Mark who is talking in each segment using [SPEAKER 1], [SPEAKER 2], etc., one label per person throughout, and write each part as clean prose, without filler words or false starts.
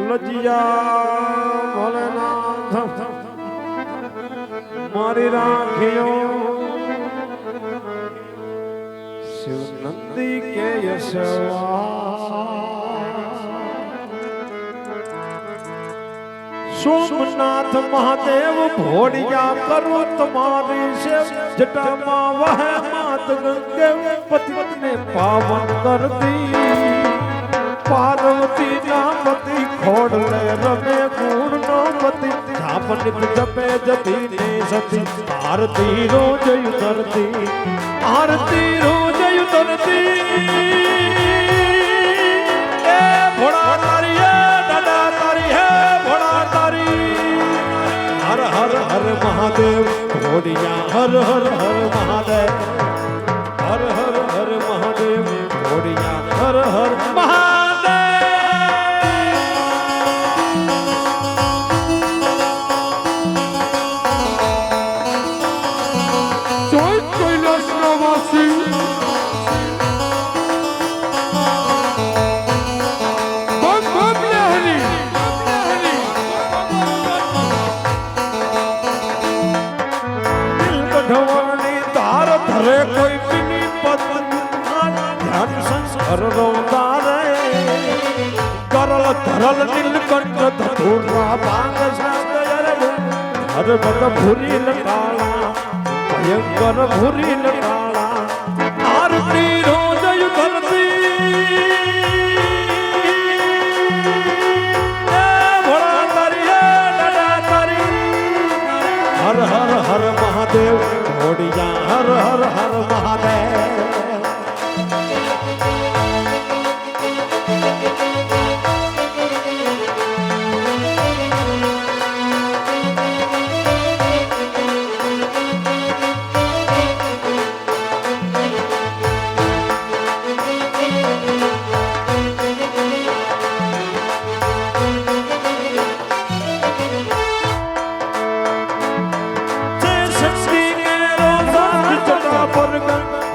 [SPEAKER 1] લજિયા ભોલેનાથ મારી રાખ્યો શિવ નંદી કે યશવા સોમનાથ મહાદેવ ભોળિયા કરો તમારી સેવ જટામાં વહે માત ગંગે પતિને પાવન કરતી પાર્વતી ના પતિ ખોડલે રમે ગુણ નો પતિ ઝાપનિત જપે જતી ને સતી આરતી રોજ ઉતરતી આરતી રોજ ઉતરતી એ ભોળા તારી હે દાદા તારી હે ભોળા તારી હર હર હર મહાદેવ ભોળિયા હર હર હર મહાદેવ હર હર હર મહાદેવ ભોળિયા હર હર મહાદેવ ધરે કોઈ બિની પદ ધ્યાન સંસ્કાર રોદારે કરલ ધરલ નીલકંઠ ધતુરા ભાંગ સાગર હર બદ ભૂરી લટાળા ભયંકર ભૂરી લટાળા આરતી રોજ ઉતરતી એ ભોળા તારી હે દાદા તારી હર હર હર મહાદેવ ભોળિયા હર હર હર મહાદેવ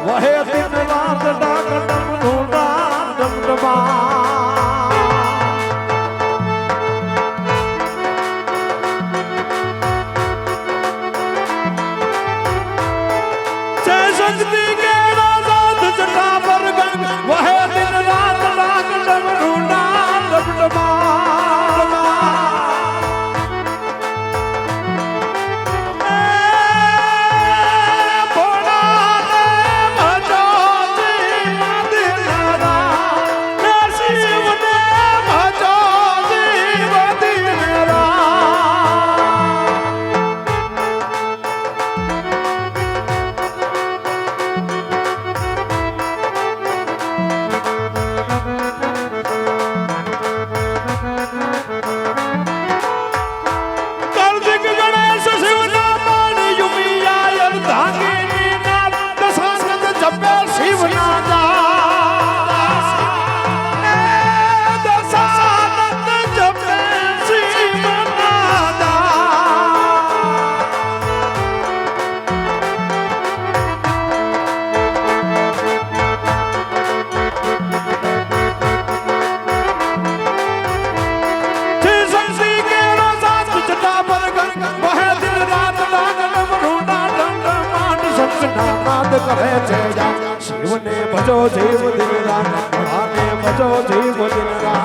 [SPEAKER 1] વહે દિન રાત ડાક ડમ ઢૂંઢા ડમડમા જય શક્તિ કે રાત જટા પર ગંગ વહે દિન રાત ડાક ડમ ઢૂંઢા ડમડમા કરે છે શિવને ભજો જીવ દિલરા ભોળાને ભજો જીવ દિલરા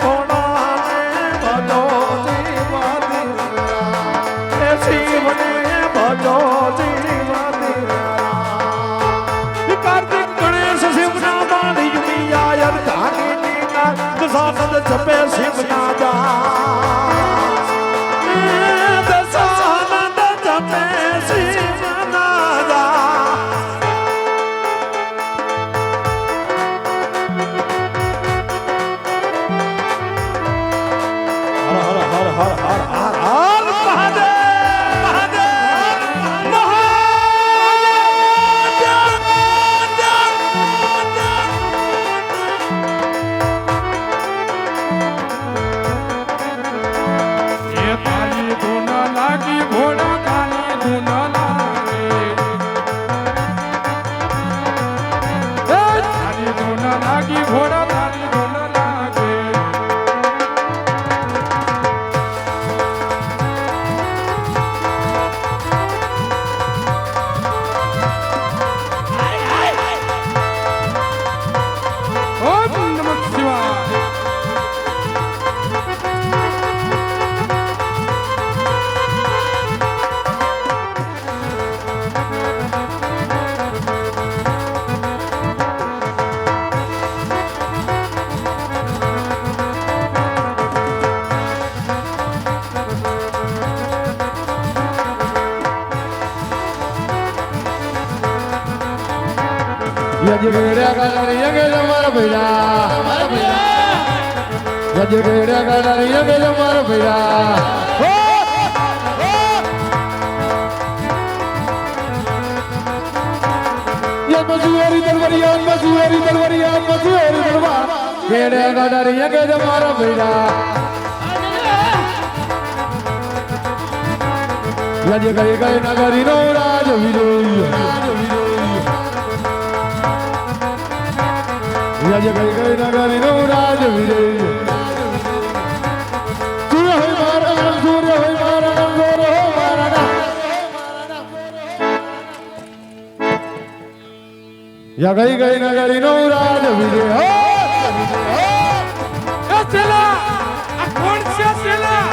[SPEAKER 1] ભોળાને ભજો જીવ દિલરા શિવને ભજો જીવ દિલરા કાર્તિક ગણેશ શિવના બાળી યુમિયા ધાની ના દશાનંદ જપે શિવના જા
[SPEAKER 2] યજે ગેડ્યા ગાડારી યગે મારા ભૈરા મારા ભૈરા યજે ગેડ્યા ગાડારી યગે મારા ભૈરા મજૂરી દરવરિયા મજૂરી દરવરિયા મજૂરી દરવા ગેડ્યા ગાડારી યગે મારા ભૈરા યજે ગઈ ગઈ નગરી નો રાજ વિરોય યજે ગઈ ગઈ નગરી નો રાજ વિરોય સૂર્ય હોય મારા સૂર્ય હોય મારા ગોરો મારા યા ગઈ ગઈ નગરી નો રાજ વિરોય
[SPEAKER 1] એ ચેલા આ કોણ છે ચેલા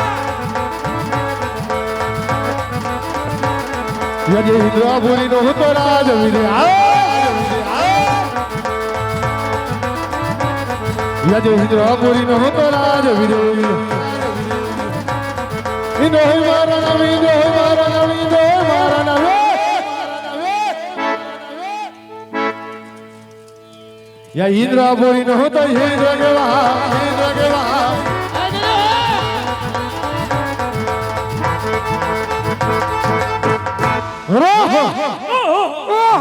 [SPEAKER 2] યજે હિન્દ્રાપુરી નો હતો રાજ વિરોય યજે હિન્દ્રાપુરી નો હતો રાજ વિરોય ઇનો હોય મારા નામ ઇનો હોય મારા નામ ઇનો હોય મારા નામ યા હિન્દ્રાપુરી નો હતો હિન્દ્ર કેવા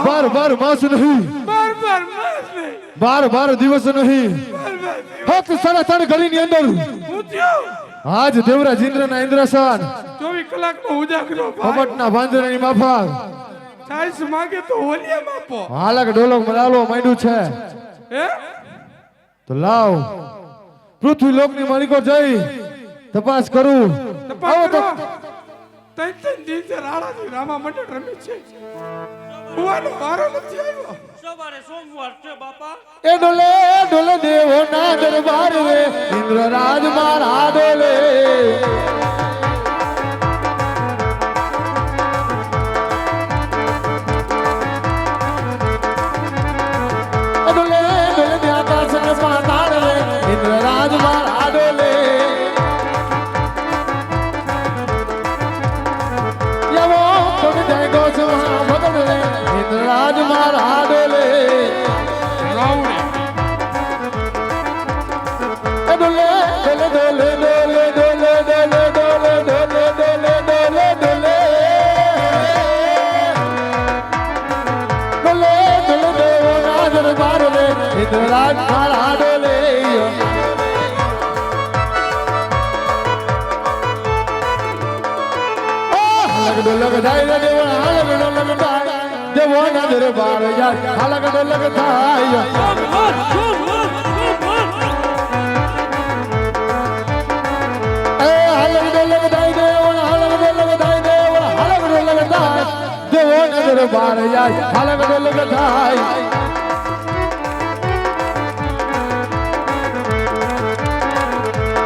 [SPEAKER 2] બાર બાર માસ નહીં બાર બાર દિવસ નહીં ફક્ત 3.5 ઘડી ની અંદર આજ દેવરાજ ઇન્દ્ર ના ઇન્દ્રસાન
[SPEAKER 1] 24 કલાક નો ઉજાગરો
[SPEAKER 2] કપટ ના ભાંજરા ની માફક
[SPEAKER 1] ચાઈસ માંગે તો હોલિયા માપો
[SPEAKER 2] હાલક ડોલક મલાલો માંડ્યું છે
[SPEAKER 1] હે
[SPEAKER 2] તો લાવ પૃથ્વી લોક ની માલિકો જઈ તપાસ કરું આવો તો
[SPEAKER 1] તૈન દિવસે રાણાજી રામા મંડળ રમી છે ભુવાનો વારો નથી આવ્યો સવારે સોમવાર છે બાપા
[SPEAKER 2] એ ડોલે ડોલે દેવો ના દરબાર રે ઇન્દ્ર રાજ મારા ડોલે ડોલે ડોલે દેતા સંગ પાતાળ રે ઇન્દ્ર રાજ મારા ડોલે યવો કોણ જાય ગો જવા ભગત રે ઇન્દ્ર રાજ મારા ડોલે
[SPEAKER 1] રાવણે
[SPEAKER 2] ડોલે ડોલે ડોલે ડોલે ડોલે ડોલે ડોલે ડોલે ડોલે ડોલે ડોલે ડોલે ડોલે દેવો ના દરબાર રે ઇન્દ્ર રાજ મારા ડોલે હાલક ડોલક થાય દેવો હાલક ડોલક થાય દેવો ના દરબાર યાર હાલક ડોલક થાય હાલક ડોલક થાય દેવો હાલક ડોલક થાય દેવો હાલક ડોલક થાય દેવો ના દરબાર યાર હાલક ડોલક થાય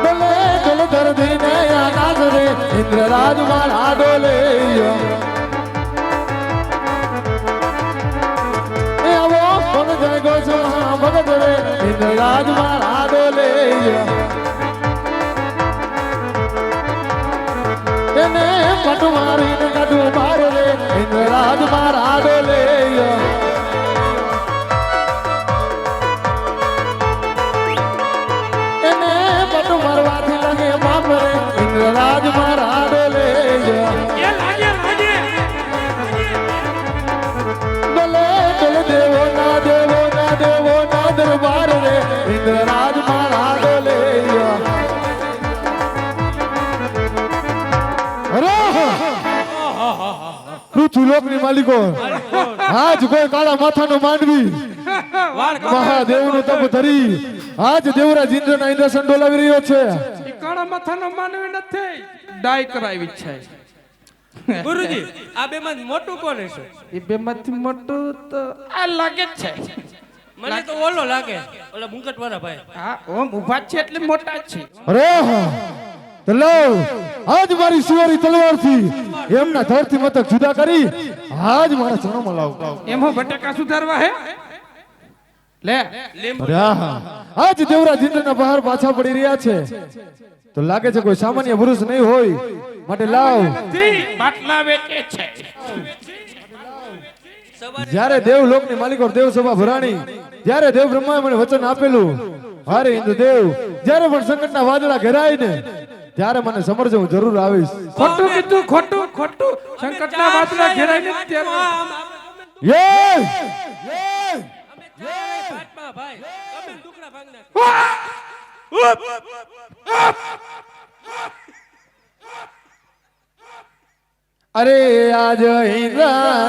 [SPEAKER 2] ડોલે ડોલે ધરતી ને આકાશ રે ઇન્દ્ર રાજ મારા ડોલે એ આવો કોણ જય ગો છો ભગત રે ઇન્દ્ર રાજ મારા ડોલે એને પટુ મારીને કાઢું માર રે ઇન્દ્ર રાજ મારા ડોલે એને પટુ મારવાથી લાગે બાપ રે ઇન્દ્ર રાજ મારા ડોલે
[SPEAKER 1] એ લાગે લાગે
[SPEAKER 2] ડોલે ડોલે દેવો ના દેવો ના દેવો ના દરબાર રે ઇન્દ્ર રાજ મારા ડોલે પૃથ્વી લોક ની માલિકો આજ કોઈ કાળા માથાનો માંડવી મહાદેવ નું તપ ધરી આજ દેવરાજ ઇન્દ્ર ના ઇન્દ્રસન ડોલાવી રહ્યો છે
[SPEAKER 1] ઈ કાળા માથાનો માનવી નથી ડાય કરાવી છે
[SPEAKER 3] ગુરુજી આ બે માં મોટું કોણ છે
[SPEAKER 1] એ બે માંથી મોટું તો આ લાગે જ છે
[SPEAKER 3] મને તો ઓલો લાગે ઓલા મુકટ વાળા ભાઈ
[SPEAKER 1] હા ઓમ ઉભા છે એટલે મોટા જ છે
[SPEAKER 2] અરે તો લો આજ મારી સુવારી તલવારથી એમના ધરતી મતક જુદા કરી આજ મારા ચરણોમાં લાવ
[SPEAKER 1] એમાં બટાકા સુધારવા હે લે
[SPEAKER 2] અરે આજ દેવરાજ ઇન્દ્રના બહાર પાછા પડી રહ્યા છે તો લાગે છે કોઈ સામાન્ય પુરુષ નહીં હોય માટે લાવ
[SPEAKER 1] બાટલા વેચે છે
[SPEAKER 2] જ્યારે દેવલોકની માલિકો દેવ સભા ભરાણી, જ્યારે દેવ બ્રહ્માએ મને વચન આપેલું, અરે ઇન્દ્રદેવ જ્યારે પણ સંકટના વાદળા ઘેરાય ને ત્યારે મને સમરજો, હું જરૂર આવીશ.
[SPEAKER 4] ખોટું કીધું, ખોટું ખોટું. સંકટના વાદળા ઘેરાય ને ત્યારે
[SPEAKER 2] યે
[SPEAKER 3] ભાઈ તમે દુખડા ભાંગ નાખ.
[SPEAKER 2] અરે આજ ઇન્દ્ર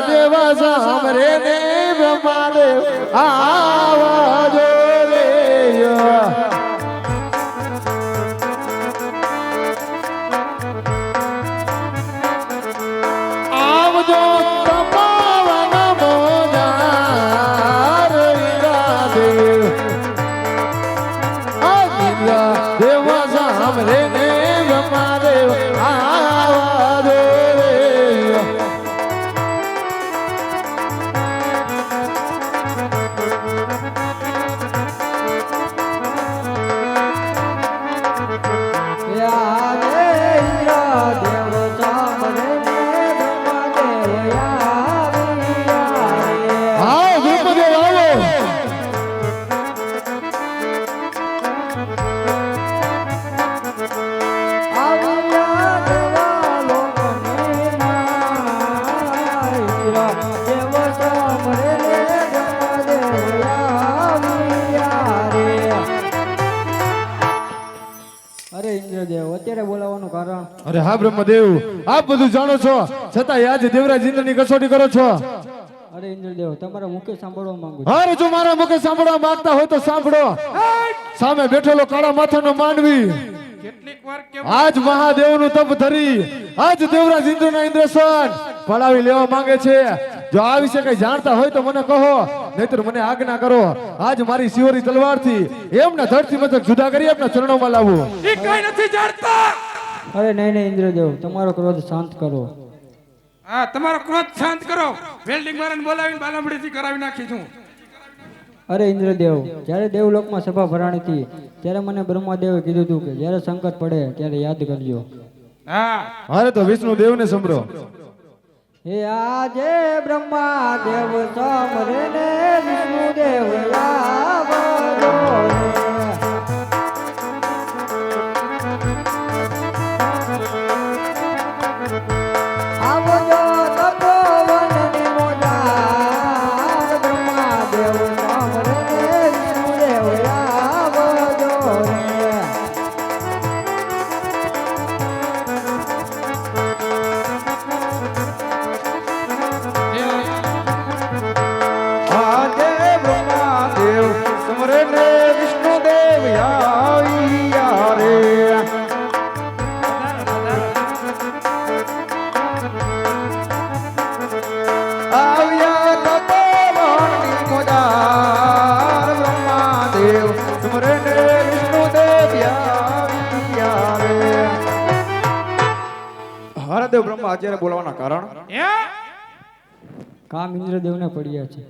[SPEAKER 2] દેવા સામરે ને બ્રહ્માદેવ આવાજો રે. આવજો તપાવન મોજાર ઇન્દ્રદેવ. આ ઇન્દ્ર દેવા સામરે ને બ્રહ્માદેવ આવાજો રે. આવો દ્રૌપદી આવો.
[SPEAKER 5] અરે ઇન્દ્રદેવ અત્યારે બોલાવવાનું કારણ?
[SPEAKER 2] અરે હા બ્રહ્મદેવ, આપ બધું જાણો છો છતાં આજે દેવરાજ ઇન્દ્રની કસોટી કરો છો.
[SPEAKER 5] અરે ઇન્દ્રદેવ તમારા મુખે સાંભળવા માંગુ છું.
[SPEAKER 2] અરે જો મારા મુખે સાંભળવા માંગતા હોય તો સાંભળો. સામે બેઠેલો કાળા માથાનો માનવી
[SPEAKER 4] કેટલીક વાર કેમ
[SPEAKER 2] આજ મહાદેવનું તપ ધરી આજ દેવરાજ ઇન્દ્રના ઇન્દ્રસન પડાવી લેવા માંગે છે. જો આ વિશે કઈ જાણતા હોય તો મને કહો, નહીતર મને આજ્ઞા કરો. આજ મારી શિવરી તલવારથી એમના ધરતી મથક જુદા કરી એમના ચરણોમાં લાવું.
[SPEAKER 4] ઈ કઈ નથી જાણતા.
[SPEAKER 5] અરે નહીં નહીં ઇન્દ્રદેવ તમારો ક્રોધ શાંત કરો.
[SPEAKER 4] હા, તમારો ક્રોધ શાંત કરો. વેલ્ડિંગ વાળાને બોલાવીને બાલામડીથી કરાવી નાખીશું.
[SPEAKER 5] અરે ઇન્દ્રદેવ જ્યારે દેવલોકમાં સભા ભરાણી હતી ત્યારે મને બ્રહ્માદેવે કીધું હતું કે જ્યારે સંકટ પડે ત્યારે યાદ કરજો.
[SPEAKER 4] હા,
[SPEAKER 2] અરે તો વિષ્ણુ દેવને સંભળો.
[SPEAKER 5] હે આજે બ્રહ્માદેવ સમરે ને વિષ્ણુદેવ આવજો રે. આવજો તપોવનની મોજાર બ્રહ્માદેવ સમરે ને વિષ્ણુદેવ આવજો રે.
[SPEAKER 2] આજે બ્રહ્માદેવ સમરે ને વિષ્ણુદેવ આવ્યા રે. આવ્યા તપોવનની મોજાર બ્રહ્માદેવ સમરે ને વિષ્ણુદેવ આવ્યા રે. હરદેવ બ્રહ્મા અત્યારે બોલાવાના કારણ?
[SPEAKER 4] હે?
[SPEAKER 5] કામ ઇન્દ્રદેવને પડ્યા છે.